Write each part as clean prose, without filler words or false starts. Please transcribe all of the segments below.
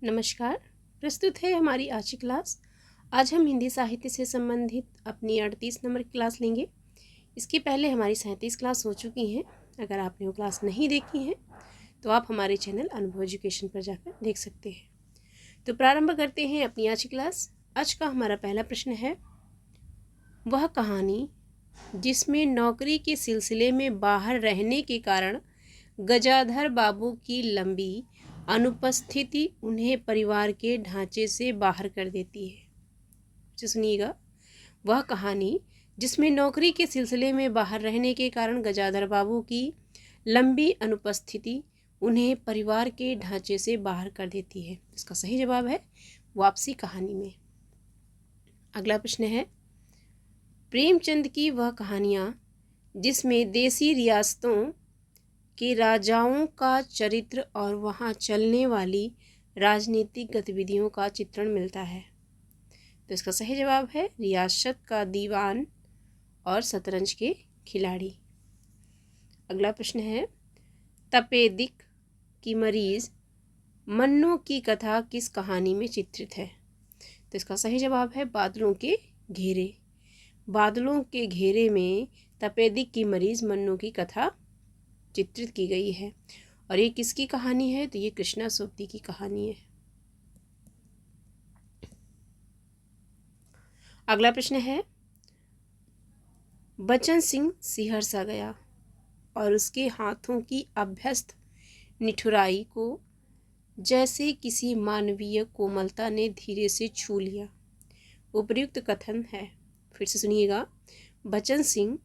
नमस्कार। प्रस्तुत है हमारी आज की क्लास। आज हम हिंदी साहित्य से संबंधित अपनी 38 नंबर की क्लास लेंगे। इसके पहले हमारी 37 क्लास हो चुकी हैं। अगर आपने वो क्लास नहीं देखी हैं तो आप हमारे चैनल अनुभव एजुकेशन पर जाकर देख सकते हैं। तो प्रारंभ करते हैं अपनी आज की क्लास। आज का हमारा पहला प्रश्न है, वह कहानी जिसमें नौकरी के सिलसिले में बाहर रहने के कारण गजाधर बाबू की लंबी अनुपस्थिति उन्हें परिवार के ढांचे से बाहर कर देती है। सुनिएगा, वह कहानी जिसमें नौकरी के सिलसिले में बाहर रहने के कारण गजाधर बाबू की लंबी अनुपस्थिति उन्हें परिवार के ढांचे से बाहर कर देती है। इसका सही जवाब है वापसी कहानी में। अगला प्रश्न है, प्रेमचंद की वह कहानियाँ जिसमें देसी रियासतों के राजाओं का चरित्र और वहाँ चलने वाली राजनीतिक गतिविधियों का चित्रण मिलता है। तो इसका सही जवाब है रियासत का दीवान और शतरंज के खिलाड़ी। अगला प्रश्न है, तपेदिक की मरीज मन्नू की कथा किस कहानी में चित्रित है? तो इसका सही जवाब है बादलों के घेरे। बादलों के घेरे में तपेदिक की मरीज मन्नू की कथा चित्रित की गई है। और ये किसकी कहानी है? तो ये कृष्णा सोबती की कहानी है। अगला प्रश्न है, बचन सिंह सिहर सा गया और उसके हाथों की अभ्यस्त निठुराई को जैसे किसी मानवीय कोमलता ने धीरे से छू लिया। उपर्युक्त कथन है। फिर से सुनिएगा, बचन सिंह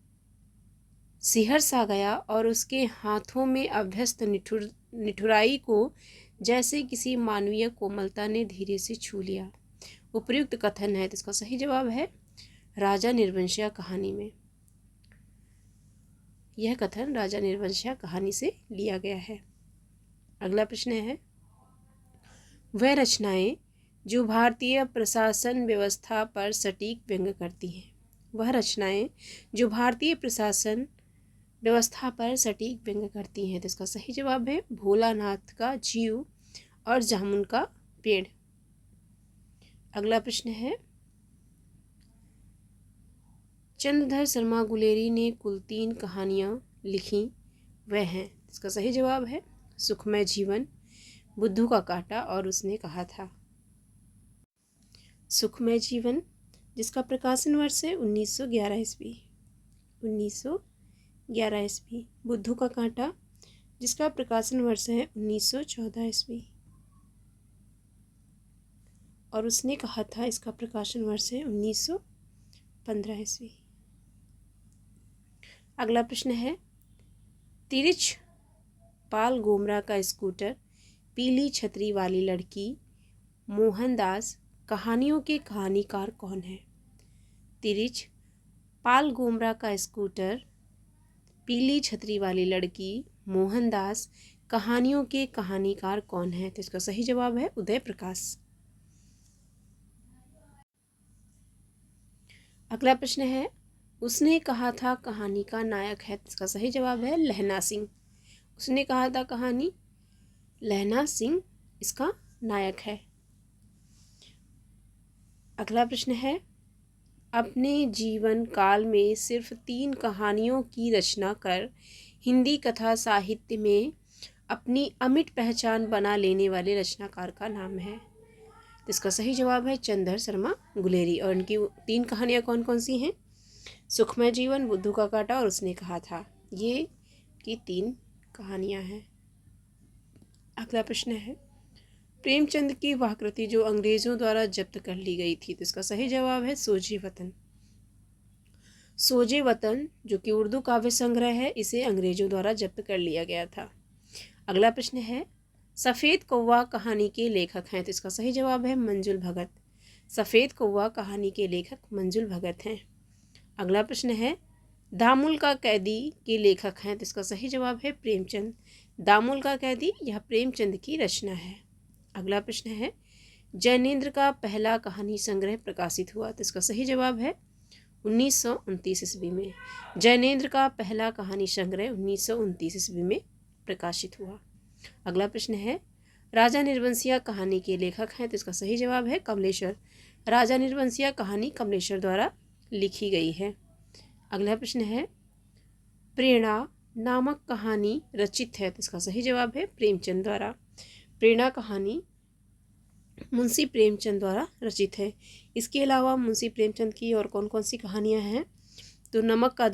सिहर सा गया और उसके हाथों में अभ्यस्त निठुराई को जैसे किसी मानवीय कोमलता ने धीरे से छू लिया। उपर्युक्त कथन है। तो इसका सही जवाब है राजा निर्वंशिया कहानी में। यह कथन राजा निर्वंशिया कहानी से लिया गया है। अगला प्रश्न है, वह रचनाएं जो भारतीय प्रशासन व्यवस्था पर सटीक व्यंग्य करती हैं। वह रचनाएं जो भारतीय प्रशासन व्यवस्था पर सटीक व्यंग्य करती हैं। तो इसका सही जवाब है भोलानाथ का जीव और जामुन का पेड़। अगला प्रश्न है, चंद्रधर शर्मा गुलेरी ने कुल 3 कहानियाँ लिखी, वह हैं। इसका सही जवाब है सुखमय जीवन, बुद्धू का कांटा और उसने कहा था। सुखमय जीवन जिसका प्रकाशन वर्ष है 1911 ईस्वी। 1911 ईस्वी। बुद्धू का कांटा जिसका प्रकाशन वर्ष है 1914 ईस्वी। और उसने कहा था, इसका प्रकाशन वर्ष है 1915 ईस्वी। अगला प्रश्न है, तिरिच पाल गोमरा का स्कूटर, पीली छतरी वाली लड़की, मोहनदास कहानियों के कहानीकार कौन है? तिरिच पाल गोमरा का स्कूटर, पीली छतरी वाली लड़की, मोहनदास कहानियों के कहानीकार कौन है? तो इसका सही जवाब है उदय प्रकाश। अगला प्रश्न है, उसने कहा था कहानी का नायक है। इसका सही जवाब है लहना सिंह। उसने कहा था कहानी, लहना सिंह इसका नायक है। अगला प्रश्न है, अपने जीवन काल में सिर्फ 3 कहानियों की रचना कर हिंदी कथा साहित्य में अपनी अमिट पहचान बना लेने वाले रचनाकार का नाम है। तो इसका सही जवाब है चंद्रधर शर्मा गुलेरी। और उनकी 3 कहानियाँ कौन कौन सी हैं? सुखमय जीवन, बुद्धू का कांटा और उसने कहा था। ये की 3 कहानियाँ हैं। अगला प्रश्न है, प्रेमचंद की वह कृति जो अंग्रेजों द्वारा जब्त कर ली गई थी। तो इसका सही जवाब है सोजे वतन। सोजे वतन जो कि उर्दू काव्य संग्रह है, इसे अंग्रेजों द्वारा जब्त कर लिया गया था। अगला प्रश्न है, सफ़ेद कौवा कहानी के लेखक हैं। तो इसका सही जवाब है मंजुल भगत। सफ़ेद कौवा कहानी के लेखक मंजुल भगत हैं। अगला प्रश्न है, दामुल का कैदी के लेखक हैं। तो इसका सही जवाब है प्रेमचंद। दामुल का कैदी यह प्रेमचंद की रचना है। अगला प्रश्न है, जैनेन्द्र का पहला कहानी संग्रह प्रकाशित हुआ। तो इसका सही जवाब है 1929 ईस्वी में। जैनेन्द्र का पहला कहानी संग्रह 1929 ईस्वी में प्रकाशित हुआ। अगला प्रश्न है, राजा निर्वंशिया कहानी के लेखक हैं, तो इसका सही जवाब है कमलेश्वर। राजा निर्वंशिया कहानी कमलेश्वर द्वारा लिखी गई है। अगला प्रश्न है, प्रेरणा नामक कहानी रचित है, तो इसका सही जवाब है प्रेमचंद द्वारा। प्रेरणा कहानी मुंशी प्रेमचंद द्वारा रचित है। इसके अलावा मुंशी प्रेमचंद की और कौन कौन सी कहानियां हैं, तो नमक का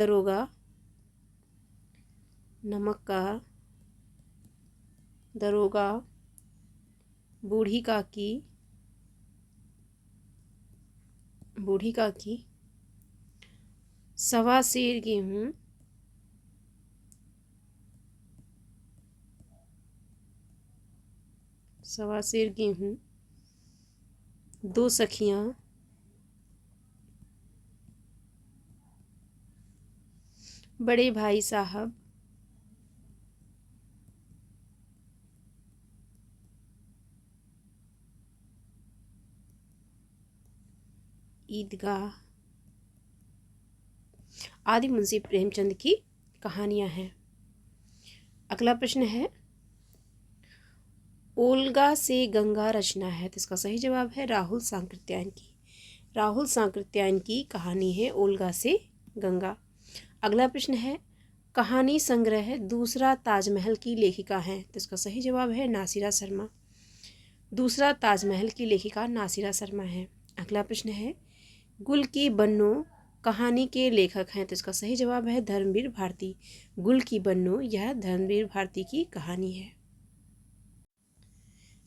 दरोगा, बूढ़ी काकी, सवा सेर गेहूं, दो सखियां, बड़े भाई साहब, ईदगाह आदि मुंशी प्रेमचंद की कहानियां हैं। अगला प्रश्न है, ओल्गा से गंगा रचना है, तो इसका सही जवाब है राहुल सांकृत्यायन की। राहुल सांकृत्यायन की कहानी है ओल्गा से गंगा। अगला प्रश्न है, कहानी संग्रह दूसरा ताजमहल की लेखिका हैं, तो इसका सही जवाब है नासिरा शर्मा। दूसरा ताजमहल की लेखिका नासिरा शर्मा है। अगला प्रश्न है, गुल की बन्नो कहानी के लेखक हैं, तो इसका सही जवाब है धर्मवीर भारती। गुल की बन्नो यह धर्मवीर भारती की कहानी है।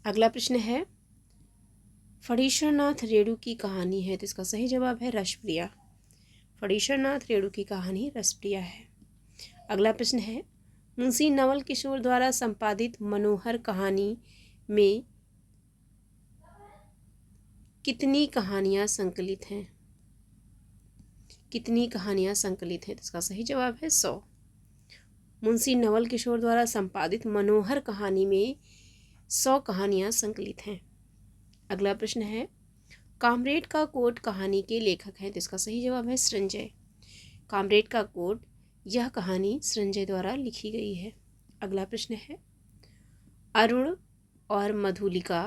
अगला प्रश्न है, फणीश्वरनाथ रेणु की कहानी है, तो इसका सही जवाब है रसप्रिया। फणीश्वरनाथ रेणु की कहानी रसप्रिया है। अगला प्रश्न है, मुंशी नवल किशोर द्वारा संपादित मनोहर कहानी में कितनी कहानियां संकलित हैं? कितनी कहानियां संकलित हैं? तो इसका सही जवाब है 100। मुंशी नवल किशोर द्वारा संपादित मनोहर कहानी में 100 कहानियां संकलित हैं। अगला प्रश्न है, कामरेड का कोट कहानी के लेखक हैं, तो इसका सही जवाब है संजय। कामरेड का कोट यह कहानी संजय द्वारा लिखी गई है। अगला प्रश्न है, अरुण और मधुलिका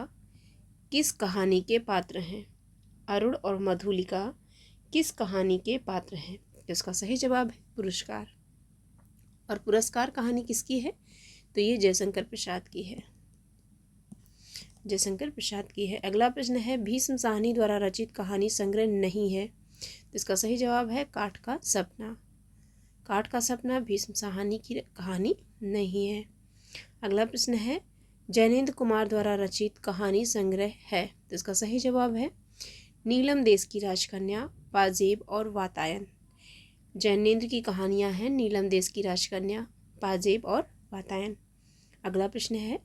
किस कहानी के पात्र हैं? अरुण और मधुलिका किस कहानी के पात्र हैं? इसका सही जवाब है पुरस्कार। और पुरस्कार कहानी किसकी है? तो ये जयशंकर प्रसाद की है। जयशंकर प्रसाद की है। अगला प्रश्न है, भीष्म साहनी द्वारा रचित कहानी संग्रह नहीं है, तो इसका सही जवाब है काठ का सपना। काठ का सपना भीष्म साहनी की कहानी नहीं है। अगला प्रश्न है, जैनेन्द्र कुमार द्वारा रचित कहानी संग्रह है, तो इसका सही जवाब है नीलम देश की राजकन्या, पाजेब और वातायन। जैनेन्द्र की कहानियां हैं नीलम देश की राजकन्या, पाजेब और वातायन। अगला प्रश्न है,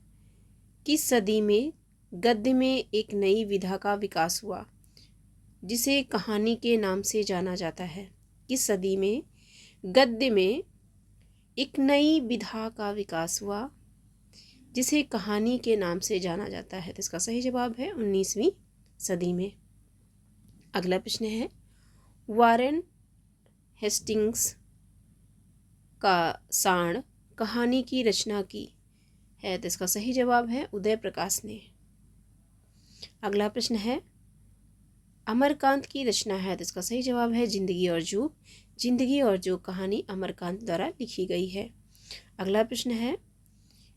किस सदी में गद्य में एक नई विधा का विकास हुआ जिसे कहानी के नाम से जाना जाता है? किस सदी में गद्य में एक नई विधा का विकास हुआ जिसे कहानी के नाम से जाना जाता है? तो इसका सही जवाब है 19वीं सदी में। अगला प्रश्न है, वारेन हेस्टिंग्स का साण कहानी की रचना की है, तो इसका सही जवाब है उदय प्रकाश ने। अगला प्रश्न है, अमरकांत की रचना है, तो इसका सही जवाब है जिंदगी और जोग। जिंदगी और जोग कहानी अमरकांत द्वारा लिखी गई है। अगला प्रश्न है,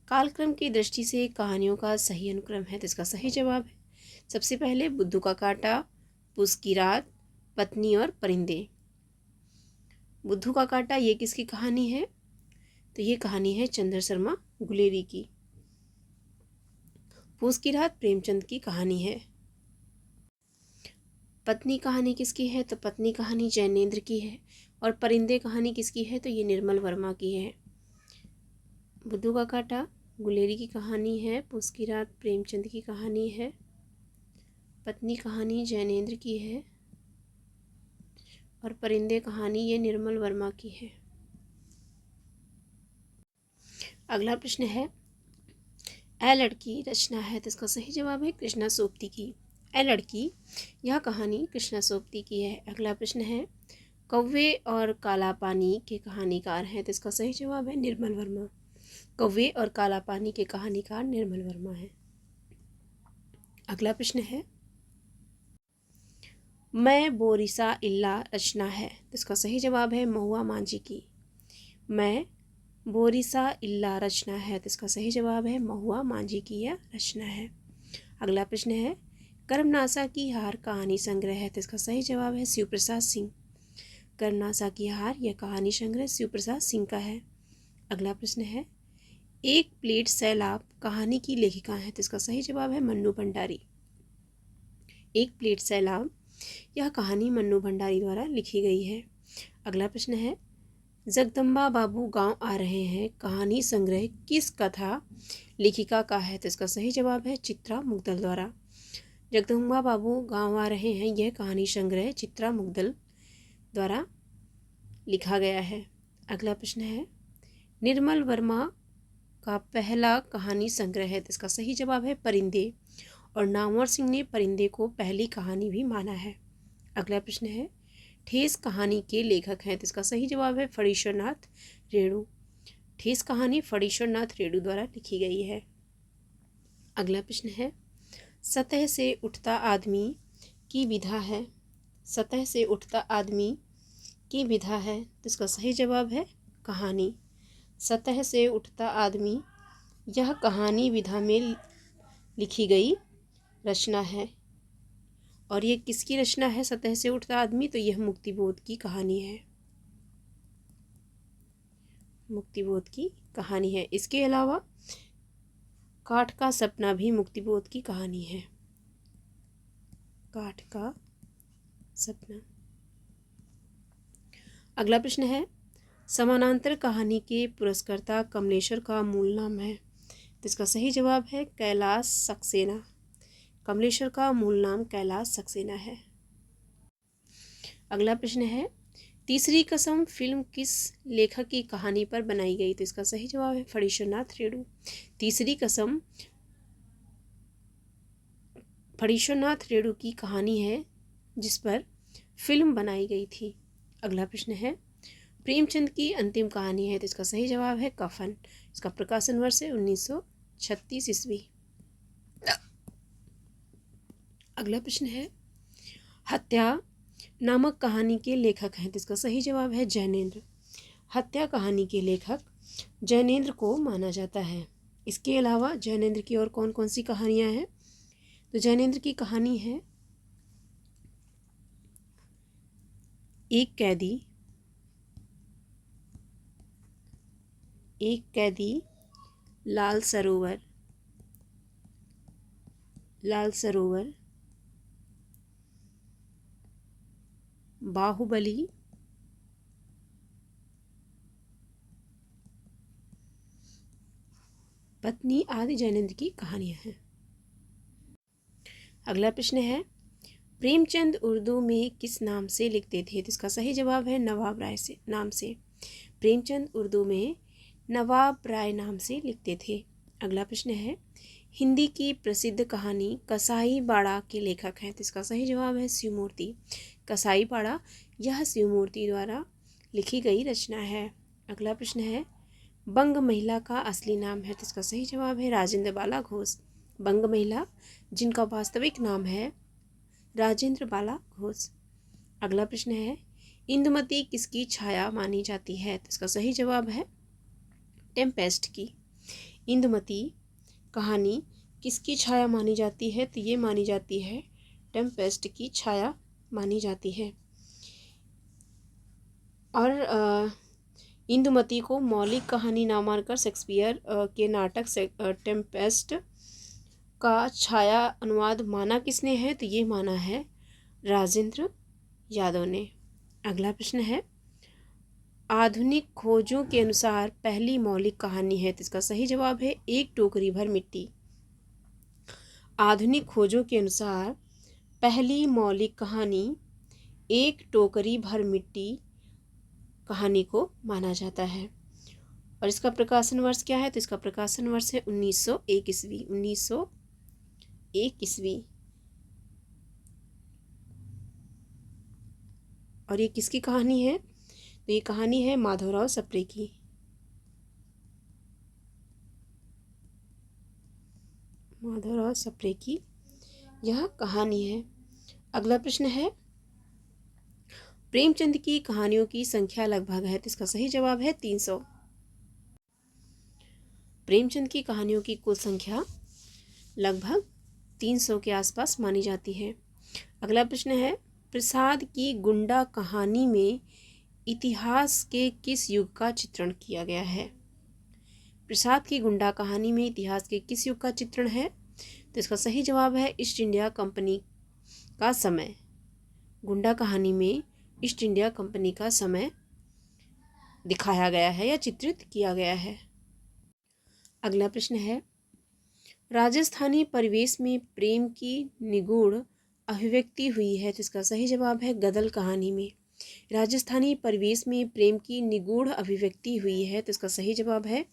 कालक्रम की दृष्टि से कहानियों का सही अनुक्रम है, तो इसका सही जवाब है सबसे पहले बुद्धू का कांटा, पूस की रात, पत्नी और परिंदे। बुद्धू का कांटा ये किसकी कहानी है? तो ये कहानी है चंद्र शर्मा गुलेरी की। पूस की रात प्रेमचंद की कहानी है। पत्नी कहानी किसकी है? तो पत्नी कहानी जैनेन्द्र की है। और परिंदे कहानी किसकी है? तो ये निर्मल वर्मा की है। बुद्धू का कांटा गुलेरी की कहानी है, पूस की रात प्रेमचंद की कहानी है, पत्नी कहानी जैनेन्द्र की है और परिंदे कहानी ये निर्मल वर्मा की है। अगला प्रश्न है, ए लड़की रचना है, तो इसका सही जवाब है कृष्णा सोपती की। ए लड़की यह कहानी कृष्णा सोपती की है। अगला प्रश्न है, कौवे और काला पानी के कहानीकार हैं, तो इसका सही जवाब है निर्मल वर्मा। कौवे और काला पानी के कहानीकार निर्मल वर्मा है। अगला प्रश्न है, मैं बोरिसा इल्ला रचना है, तो इसका सही जवाब है महुआ मांझी की। मैं बोरिसा इल्ला रचना है, तो इसका सही जवाब है महुआ मांझी की यह रचना है। अगला प्रश्न है, कर्मनासा की हार कहानी संग्रह है, तो इसका सही जवाब है शिव प्रसाद सिंह। कर्मनासा की हार यह कहानी संग्रह शिव प्रसाद सिंह का है। अगला प्रश्न है, एक प्लेट सैलाब कहानी की लेखिका है, तो इसका सही जवाब है मन्नू भंडारी। एक प्लेट सैलाब यह कहानी मन्नू भंडारी द्वारा लिखी गई है। अगला प्रश्न है, जगदम्बा बाबू गांव आ रहे हैं कहानी संग्रह किस कथा लेखिका का है, तो इसका सही जवाब है चित्रा मुग्दल द्वारा। जगदम्बा बाबू गांव आ रहे हैं यह कहानी संग्रह चित्रा मुग्दल द्वारा लिखा गया है। अगला प्रश्न है, निर्मल वर्मा का पहला कहानी संग्रह है, तो इसका सही जवाब है परिंदे, और नामवर सिंह ने परिंदे को पहली कहानी भी माना है। अगला प्रश्न है, ठेस कहानी के लेखक हैं, तो इसका सही जवाब है फणीश्वरनाथ रेणु। ठेस कहानी फणीश्वरनाथ रेणु द्वारा लिखी गई है। अगला प्रश्न है, सतह से उठता आदमी की विधा है, सतह से उठता आदमी की विधा है, तो इसका सही जवाब है कहानी। सतह से उठता आदमी यह कहानी विधा में लिखी गई रचना है। और ये किसकी रचना है सतह से उठता आदमी, तो यह मुक्तिबोध की कहानी है। मुक्तिबोध की कहानी है। इसके अलावा काठ का सपना भी मुक्तिबोध की कहानी है। काठ का सपना। अगला प्रश्न है, समानांतर कहानी के पुरस्कर्ता कमलेश्वर का मूल नाम है, तो इसका सही जवाब है कैलाश सक्सेना। कमलेश्वर का मूल नाम कैलाश सक्सेना है। अगला प्रश्न है, तीसरी कसम फिल्म किस लेखक की कहानी पर बनाई गई, तो इसका सही जवाब है फणीश्वरनाथ रेणु। तीसरी कसम फणीश्वरनाथ रेणु की कहानी है जिस पर फिल्म बनाई गई थी। अगला प्रश्न है, प्रेमचंद की अंतिम कहानी है, तो इसका सही जवाब है कफन। इसका प्रकाशन वर्ष है 1936 ईस्वी। अगला प्रश्न है, हत्या नामक कहानी के लेखक हैं, तो इसका सही जवाब है जैनेन्द्र। हत्या कहानी के लेखक जैनेन्द्र को माना जाता है। इसके अलावा जैनेन्द्र की और कौन कौन सी कहानियां हैं, तो जैनेन्द्र की कहानी है एक कैदी, एक कैदी, लाल सरोवर, लाल सरोवर, बाहुबली, पत्नी आदि जैनेन्द्र की कहानियां हैं। अगला प्रश्न है, प्रेमचंद उर्दू में किस नाम से लिखते थे, तो इसका सही जवाब है नवाब राय से नाम से। प्रेमचंद उर्दू में नवाब राय नाम से लिखते थे। अगला प्रश्न है, हिंदी की प्रसिद्ध कहानी कसाई बाड़ा के लेखक हैं, तो इसका सही जवाब है शिवमूर्ति। कसाई बाड़ा यह शिवमूर्ति द्वारा लिखी गई रचना है। अगला प्रश्न है, बंग महिला का असली नाम है, तो इसका सही जवाब है राजेंद्र बाला घोष। बंग महिला जिनका वास्तविक नाम है राजेंद्र बाला घोष। अगला प्रश्न है, इंदुमती किसकी छाया मानी जाती है, तो इसका सही जवाब है टेम्पेस्ट की। इंदुमती कहानी किसकी छाया मानी जाती है, तो ये मानी जाती है टेम्पेस्ट की छाया मानी जाती है। और इंदुमती को मौलिक कहानी ना मानकर शेक्सपियर के नाटक से टेम्पेस्ट का छाया अनुवाद माना किसने है, तो ये माना है राजेंद्र यादव ने। अगला प्रश्न है, आधुनिक खोजों के अनुसार पहली मौलिक कहानी है, तो इसका सही जवाब है एक टोकरी भर मिट्टी। आधुनिक खोजों के अनुसार पहली मौलिक कहानी एक टोकरी भर मिट्टी कहानी को माना जाता है। और इसका प्रकाशन वर्ष क्या है, तो इसका प्रकाशन वर्ष है 1901 ईस्वी। 1901 ईस्वी। और ये किसकी कहानी है, तो ये कहानी है माधवराव सप्रे की। माधवराव सप्रे की यह कहानी है। अगला प्रश्न है, प्रेमचंद की कहानियों की संख्या लगभग है, तो इसका सही जवाब है 300। प्रेमचंद की कहानियों की कुल संख्या लगभग 300 के आसपास मानी जाती है। अगला प्रश्न है, प्रसाद की गुंडा कहानी में इतिहास के किस युग का चित्रण किया गया है? प्रसाद की गुंडा कहानी में इतिहास के किस युग का चित्रण है? तो इसका सही जवाब है ईस्ट इंडिया कंपनी का समय। गुंडा कहानी में ईस्ट इंडिया कंपनी का समय दिखाया गया है या चित्रित किया गया है। अगला प्रश्न है, राजस्थानी परिवेश में प्रेम की निगूढ़ अभिव्यक्ति हुई है, तो इसका सही जवाब है गदल कहानी में। राजस्थानी परिवेश में प्रेम की निगूढ़ अभिव्यक्ति हुई है, तो इसका सही जवाब है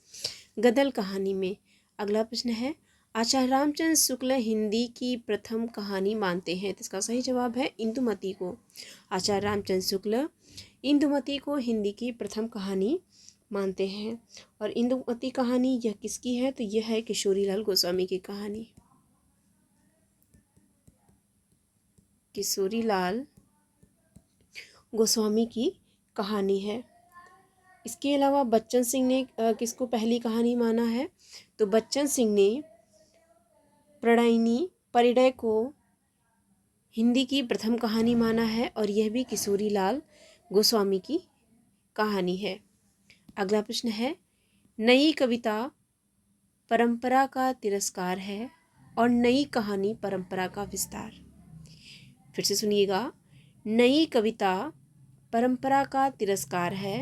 गदल कहानी में। अगला प्रश्न है, आचार्य रामचंद्र शुक्ल हिंदी की प्रथम कहानी मानते हैं, तो इसका सही जवाब है इंदुमती को। आचार्य रामचंद्र शुक्ल इंदुमती को हिंदी की प्रथम कहानी मानते हैं। और इंदुमती कहानी यह किसकी है? तो यह है किशोरीलाल गोस्वामी की कहानी। किशोरीलाल गोस्वामी की कहानी है। इसके अलावा बच्चन सिंह ने किसको पहली कहानी माना है? तो बच्चन सिंह ने प्रणयिनी परिणय को हिंदी की प्रथम कहानी माना है और यह भी किशोरीलाल गोस्वामी की कहानी है। अगला प्रश्न है, नई कविता परंपरा का तिरस्कार है और नई कहानी परंपरा का विस्तार। फिर से सुनिएगा, नई कविता परंपरा का तिरस्कार है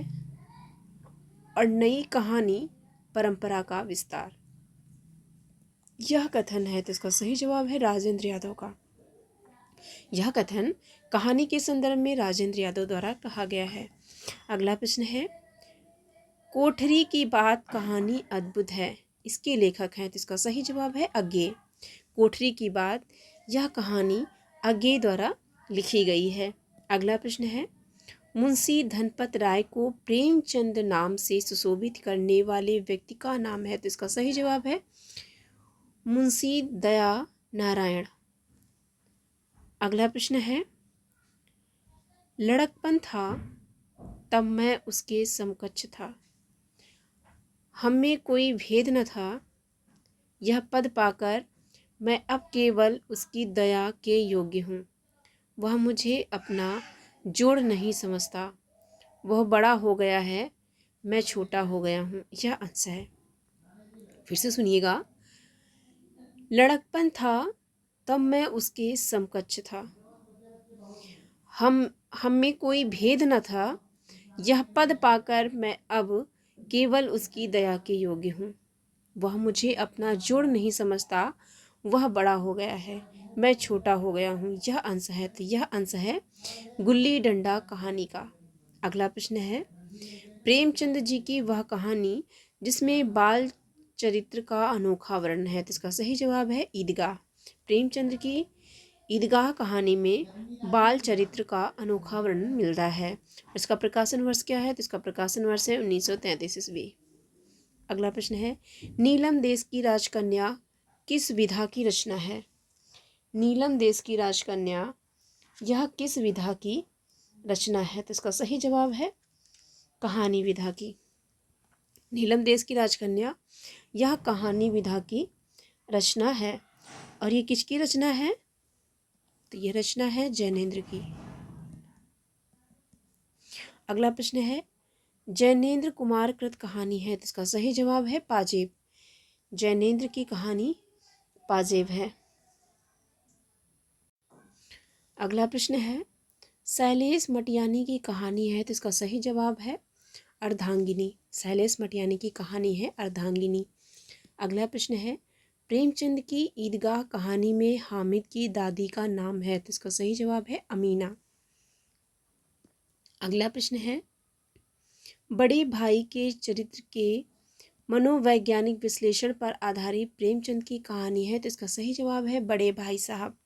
और नई कहानी परंपरा का विस्तार। यह कथन है, तो इसका सही जवाब है राजेंद्र यादव का। यह कथन कहानी के संदर्भ में राजेंद्र यादव द्वारा कहा गया है। अगला प्रश्न है, कोठरी की बात कहानी अद्भुत है, इसके लेखक हैं, तो इसका सही जवाब है अज्ञे। कोठरी की बात यह कहानी अज्ञे द्वारा लिखी गई है। अगला प्रश्न है, मुंशी धनपत राय को प्रेमचंद नाम से सुशोभित करने वाले व्यक्ति का नाम है, तो इसका सही जवाब है मुंशी दया नारायण। अगला प्रश्न है, लड़कपन था तब मैं उसके समकक्ष था, हम में कोई भेद न था, यह पद पाकर मैं अब केवल उसकी दया के योग्य हूँ, वह मुझे अपना जोड़ नहीं समझता, वह बड़ा हो गया है, मैं छोटा हो गया हूँ। यह अंश है। फिर से सुनिएगा, लड़कपन था तब मैं उसके समकक्ष था, हम में कोई भेद न था, यह पद पाकर मैं अब केवल उसकी दया के योग्य हूँ, वह मुझे अपना जोड़ नहीं समझता, वह बड़ा हो गया है, मैं छोटा हो गया हूँ। यह अंश है। तो यह अंश है गुल्ली डंडा कहानी का। अगला प्रश्न है, प्रेमचंद जी की वह कहानी जिसमें बाल चरित्र का अनोखा वर्णन है, तो इसका सही जवाब है ईदगाह। प्रेमचंद की ईदगाह कहानी में बाल चरित्र का अनोखा वर्णन मिलता है। इसका प्रकाशन वर्ष क्या है? तो इसका प्रकाशन वर्ष है 1933 ईस्वी। अगला प्रश्न है, नीलम देश की राजकन्या किस विधा की रचना है? नीलम देश की राजकन्या यह किस विधा की रचना है? तो इसका सही जवाब है कहानी विधा की। नीलम देश की राजकन्या यह कहानी विधा की रचना है। और ये किसकी रचना है? तो ये रचना है जैनेन्द्र की। अगला प्रश्न है, जैनेन्द्र कुमार कृत कहानी है, तो इसका सही जवाब है पाजेब। जैनेन्द्र की कहानी पाजेब है। अगला प्रश्न है, शैलेश मटियानी की कहानी है, तो इसका सही जवाब है अर्धांगिनी। शैलेश मटियानी की कहानी है अर्धांगिनी। अगला प्रश्न है, प्रेमचंद की ईदगाह कहानी में हामिद की दादी का नाम है, तो इसका सही जवाब है अमीना। अगला प्रश्न है, बड़े भाई के चरित्र के मनोवैज्ञानिक विश्लेषण पर आधारित प्रेमचंद की कहानी है, तो इसका सही जवाब है बड़े भाई साहब।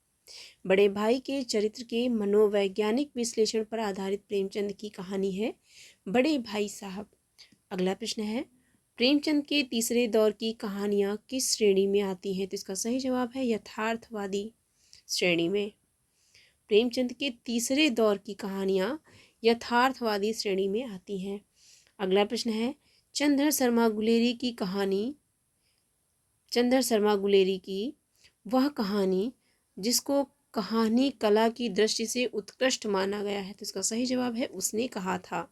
बड़े भाई के चरित्र के मनोवैज्ञानिक विश्लेषण पर आधारित प्रेमचंद की कहानी है बड़े भाई साहब। अगला प्रश्न है, प्रेमचंद के तीसरे दौर की कहानियाँ किस श्रेणी में आती हैं? तो इसका सही जवाब है यथार्थवादी श्रेणी में। प्रेमचंद के तीसरे दौर की कहानियाँ यथार्थवादी श्रेणी में आती हैं। अगला प्रश्न है, चंद्र शर्मा गुलेरी की वह कहानी जिसको कहानी कला की दृष्टि से उत्कृष्ट माना गया है, तो इसका सही जवाब है उसने कहा था।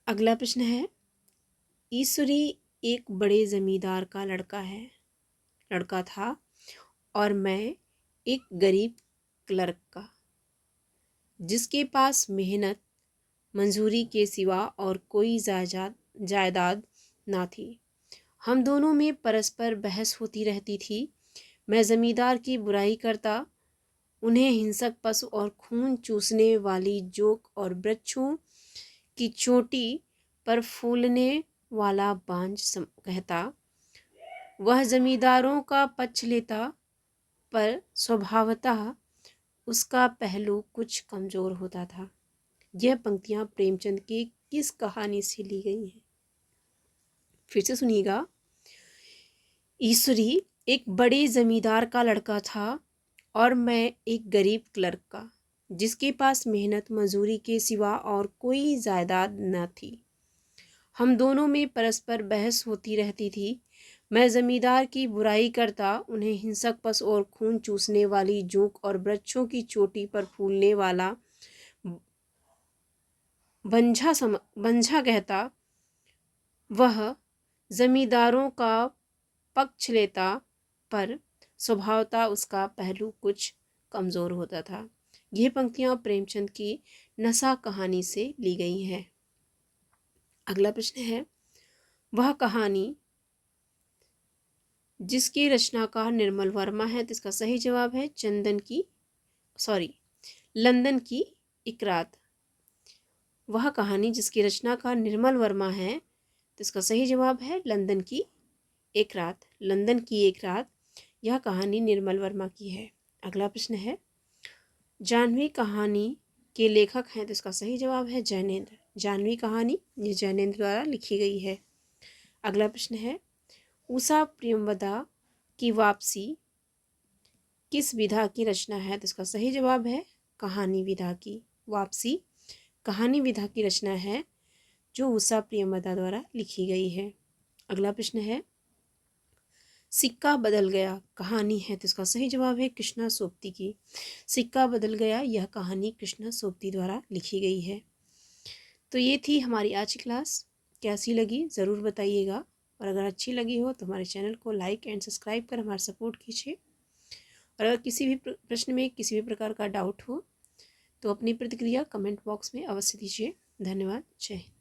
अगला प्रश्न है, ईश्वरी एक बड़े जमींदार का लड़का था और मैं एक गरीब क्लर्क का, जिसके पास मेहनत मंजूरी के सिवा और कोई जायदाद ना थी। हम दोनों में परस्पर बहस होती रहती थी। मैं जमींदार की बुराई करता, उन्हें हिंसक पशु और खून चूसने वाली जोक और वृक्षों की चोटी पर फूलने वाला बांझ कहता। वह जमींदारों का पक्ष लेता, पर स्वभावतः उसका पहलू कुछ कमजोर होता था। यह पंक्तियां प्रेमचंद की किस कहानी से ली गई हैं? फिर से सुनिएगा। ईश्वरी एक बड़े जमींदार का लड़का था और मैं एक गरीब क्लर्क का, जिसके पास मेहनत मजूरी के सिवा और कोई जायदाद न थी। हम दोनों में परस्पर बहस होती रहती थी। मैं जमींदार की बुराई करता, उन्हें हिंसक पशु और खून चूसने वाली जोंक और वृक्षों की चोटी पर फूलने वाला बंझा कहता। वह जमींदारों का पक्ष लेता, पर स्वभावतः उसका पहलू कुछ कमजोर होता था। यह पंक्तियां प्रेमचंद की नशा कहानी से ली गई हैं। अगला प्रश्न है, वह कहानी जिसकी रचनाकार निर्मल वर्मा है, तो इसका सही जवाब है लंदन की एक रात। वह कहानी जिसकी रचनाकार निर्मल वर्मा है, तो इसका सही जवाब है लंदन की एक रात। लंदन की एक रात, यह कहानी निर्मल वर्मा की है। अगला प्रश्न है, जानवी कहानी के लेखक हैं, तो इसका सही जवाब है जैनेंद्र। जानवी कहानी ये जैनेंद्र द्वारा लिखी गई है। अगला प्रश्न है, उषा प्रियंवदा की वापसी किस विधा की रचना है, तो इसका सही जवाब है कहानी विधा की। वापसी कहानी विधा की रचना है जो उषा प्रियंवदा द्वारा लिखी गई है। अगला प्रश्न है, सिक्का बदल गया कहानी है, तो इसका सही जवाब है कृष्णा सोबती की। सिक्का बदल गया यह कहानी कृष्णा सोबती द्वारा लिखी गई है। तो ये थी हमारी आज की क्लास। कैसी लगी ज़रूर बताइएगा, और अगर अच्छी लगी हो तो हमारे चैनल को लाइक एंड सब्सक्राइब कर हमारा सपोर्ट कीजिए। और अगर किसी भी प्रश्न में किसी भी प्रकार का डाउट हो तो अपनी प्रतिक्रिया कमेंट बॉक्स में अवश्य दीजिए। धन्यवाद। जय हिंद।